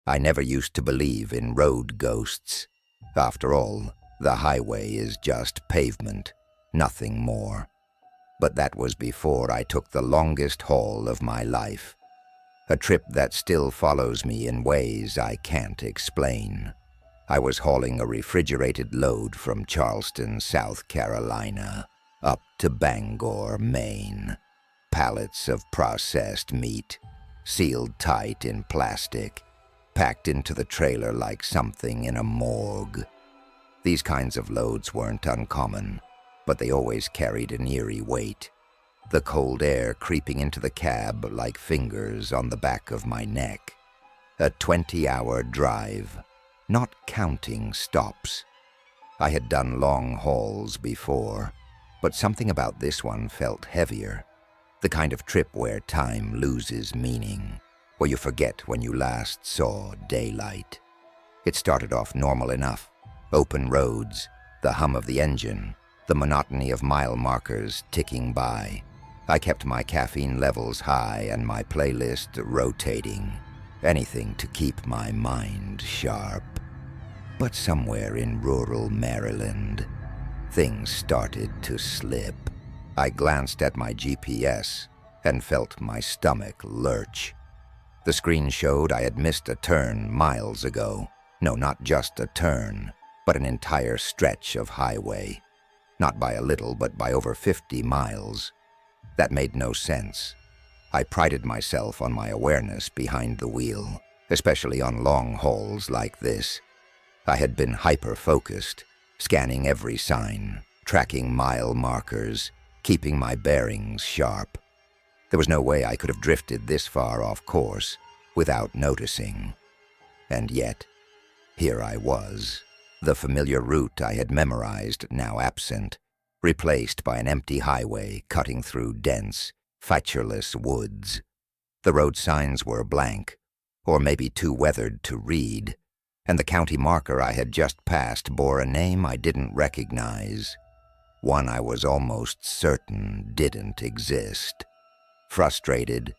I never used to believe in road ghosts. After all, the highway is just pavement, nothing more. But that was before I took the longest haul of my life. A trip that still follows me in ways I can't explain. I was hauling a refrigerated load from Charleston, South Carolina, up to Bangor, Maine. Pallets of processed meat, sealed tight in plastic, packed into the trailer like something in a morgue. These kinds of loads weren't uncommon, but they always carried an eerie weight. The cold air creeping into the cab like fingers on the back of my neck. A 20-hour drive, not counting stops. I had done long hauls before, but something about this one felt heavier. The kind of trip where time loses meaning, where you forget when you last saw daylight. It started off normal enough. Open roads, the hum of the engine, the monotony of mile markers ticking by. I kept my caffeine levels high and my playlist rotating. Anything to keep my mind sharp. But somewhere in rural Maryland, things started to slip. I glanced at my GPS and felt my stomach lurch. The screen showed I had missed a turn miles ago. No, not just a turn, but an entire stretch of highway. Not by a little, but by over 50 miles. That made no sense. I prided myself on my awareness behind the wheel, especially on long hauls like this. I had been hyper-focused, scanning every sign, tracking mile markers, keeping my bearings sharp. There was no way I could have drifted this far off course without noticing. And yet, here I was, the familiar route I had memorized now absent, replaced by an empty highway cutting through dense, featureless woods. The road signs were blank, or maybe too weathered to read, and the county marker I had just passed bore a name I didn't recognize, one I was almost certain didn't exist. Frustrated,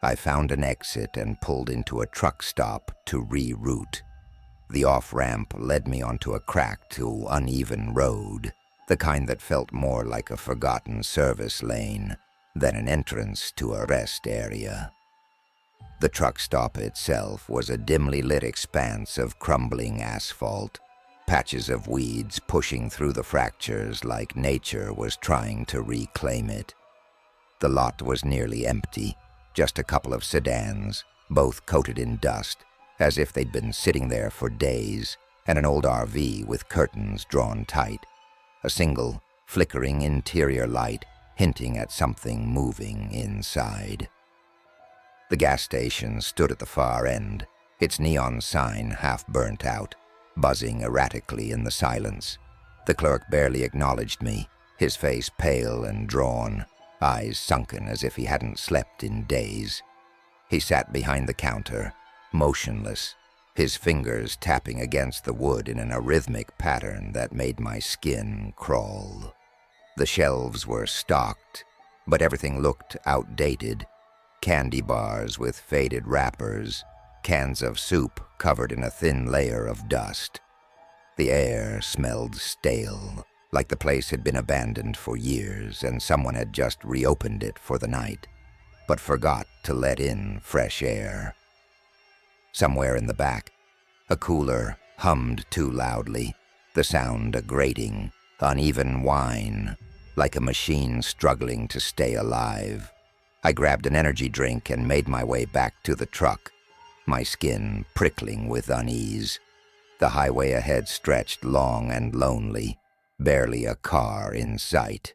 I found an exit and pulled into a truck stop to reroute. The off-ramp led me onto a cracked, uneven road, the kind that felt more like a forgotten service lane than an entrance to a rest area. The truck stop itself was a dimly lit expanse of crumbling asphalt, patches of weeds pushing through the fractures like nature was trying to reclaim it. The lot was nearly empty, just a couple of sedans, both coated in dust, as if they'd been sitting there for days, and an old RV with curtains drawn tight. A single, flickering interior light hinting at something moving inside. The gas station stood at the far end, its neon sign half burnt out, buzzing erratically in the silence. The clerk barely acknowledged me, his face pale and drawn, eyes sunken as if he hadn't slept in days. He sat behind the counter, motionless, his fingers tapping against the wood in an arrhythmic pattern that made my skin crawl. The shelves were stocked, but everything looked outdated. Candy bars with faded wrappers, cans of soup covered in a thin layer of dust. The air smelled stale, like the place had been abandoned for years and someone had just reopened it for the night, but forgot to let in fresh air. Somewhere in the back, a cooler hummed too loudly, the sound a grating, uneven whine, like a machine struggling to stay alive. I grabbed an energy drink and made my way back to the truck, my skin prickling with unease. The highway ahead stretched long and lonely, barely a car in sight.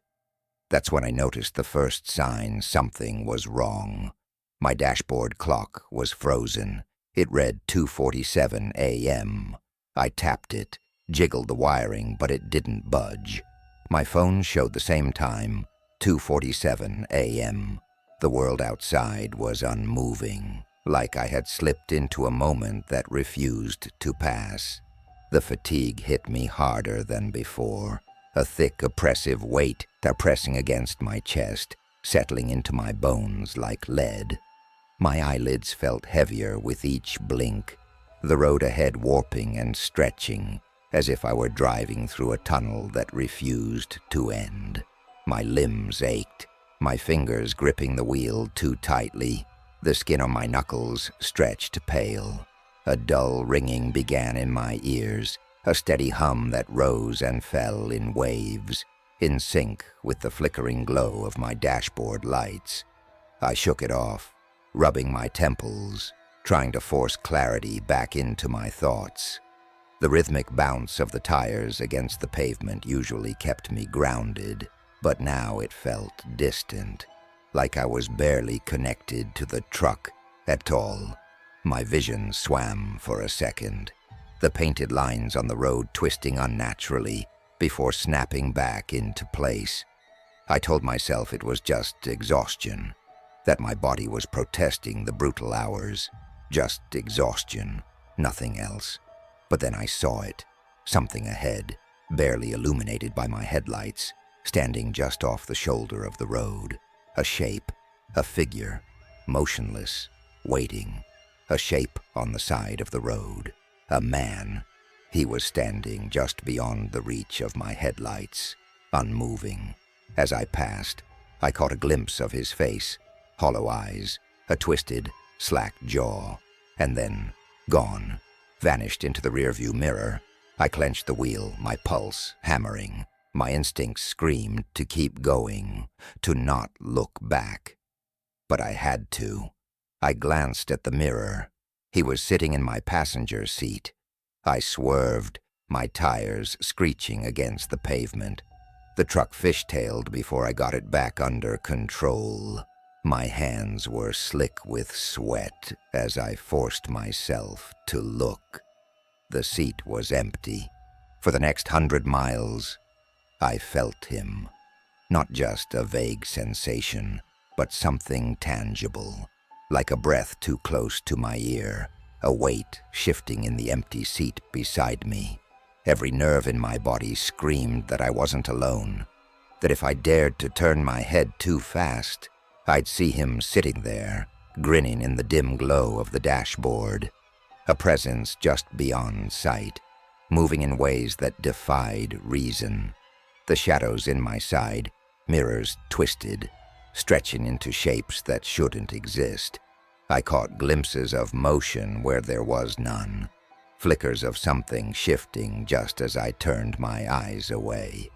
That's when I noticed the first sign something was wrong. My dashboard clock was frozen. It read 2:47 a.m. I tapped it, jiggled the wiring, but it didn't budge. My phone showed the same time, 2:47 a.m. The world outside was unmoving, like I had slipped into a moment that refused to pass. The fatigue hit me harder than before, a thick, oppressive weight pressing against my chest, settling into my bones like lead. My eyelids felt heavier with each blink, the road ahead warping and stretching, as if I were driving through a tunnel that refused to end. My limbs ached, my fingers gripping the wheel too tightly, the skin on my knuckles stretched pale. A dull ringing began in my ears, a steady hum that rose and fell in waves, in sync with the flickering glow of my dashboard lights. I shook it off, rubbing my temples, trying to force clarity back into my thoughts. The rhythmic bounce of the tires against the pavement usually kept me grounded, but now it felt distant, like I was barely connected to the truck at all. My vision swam for a second, the painted lines on the road twisting unnaturally before snapping back into place. I told myself it was just exhaustion, that my body was protesting the brutal hours. Just exhaustion, nothing else. But then I saw it, something ahead, barely illuminated by my headlights, standing just off the shoulder of the road. A shape, a figure, motionless, waiting. A shape on the side of the road. A man. He was standing just beyond the reach of my headlights, unmoving. As I passed, I caught a glimpse of his face, hollow eyes, a twisted, slack jaw, and then, gone, vanished into the rearview mirror. I clenched the wheel, my pulse hammering. My instincts screamed to keep going, to not look back. But I had to. I glanced at the mirror. He was sitting in my passenger seat. I swerved, my tires screeching against the pavement. The truck fishtailed before I got it back under control. My hands were slick with sweat as I forced myself to look. The seat was empty. For the next 100 miles, I felt him. Not just a vague sensation, but something tangible. Like a breath too close to my ear, a weight shifting in the empty seat beside me. Every nerve in my body screamed that I wasn't alone, that if I dared to turn my head too fast, I'd see him sitting there, grinning in the dim glow of the dashboard. A presence just beyond sight, moving in ways that defied reason. The shadows in my side, mirrors twisted, stretching into shapes that shouldn't exist. I caught glimpses of motion where there was none, flickers of something shifting just as I turned my eyes away.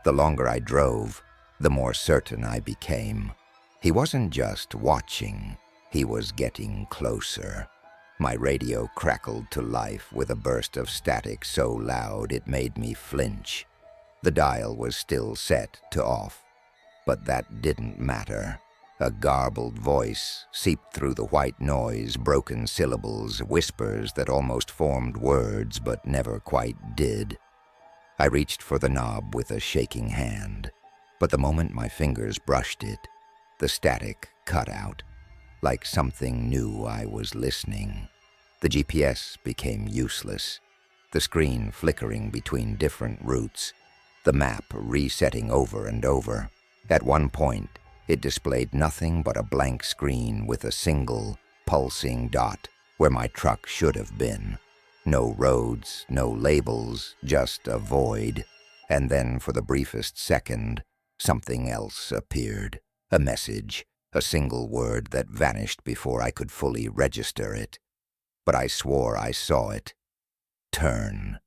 The longer I drove, the more certain I became. He wasn't just watching, he was getting closer. My radio crackled to life with a burst of static so loud it made me flinch. The dial was still set to off, but that didn't matter. A garbled voice seeped through the white noise, broken syllables, whispers that almost formed words but never quite did. I reached for the knob with a shaking hand, but the moment my fingers brushed it, the static cut out. Like something knew I was listening. The GPS became useless, the screen flickering between different routes, the map resetting over and over. At one point, it displayed nothing but a blank screen with a single, pulsing dot where my truck should have been. No roads, no labels, just a void. And then, for the briefest second, something else appeared. A message, a single word that vanished before I could fully register it. But I swore I saw it. Turn.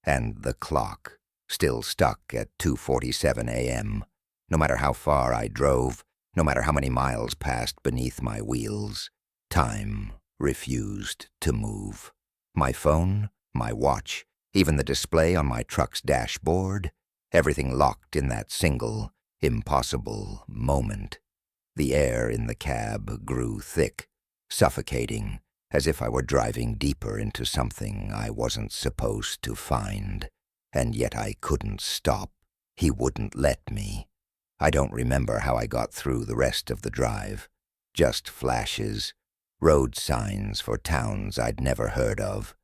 And the clock, still stuck at 2:47 a.m., no matter how far I drove, no matter how many miles passed beneath my wheels, time refused to move. My phone, my watch, even the display on my truck's dashboard, everything locked in that single, impossible moment. The air in the cab grew thick, suffocating, as if I were driving deeper into something I wasn't supposed to find. And yet I couldn't stop. He wouldn't let me. I don't remember how I got through the rest of the drive. Just flashes, road signs for towns I'd never heard of,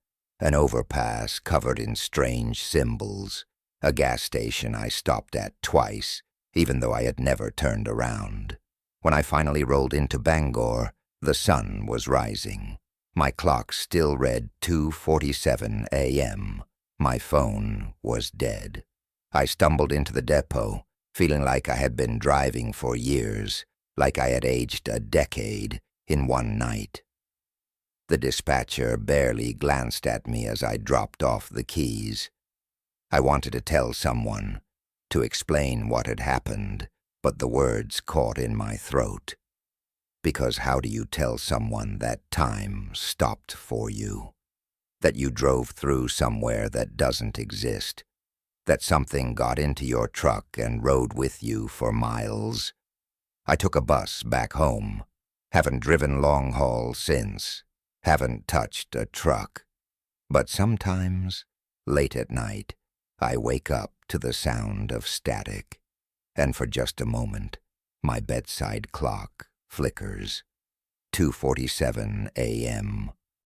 an overpass covered in strange symbols, a gas station I stopped at twice, even though I had never turned around. When I finally rolled into Bangor, the sun was rising. My clock still read 2:47 a.m. My phone was dead. I stumbled into the depot, feeling like I had been driving for years, like I had aged a decade in one night. The dispatcher barely glanced at me as I dropped off the keys. I wanted to tell someone, to explain what had happened, but the words caught in my throat. Because how do you tell someone that time stopped for you? That you drove through somewhere that doesn't exist? That something got into your truck and rode with you for miles? I took a bus back home. Haven't driven long haul since. Haven't touched a truck. But sometimes, late at night, I wake up to the sound of static. And for just a moment, my bedside clock flickers. 2:47 a.m.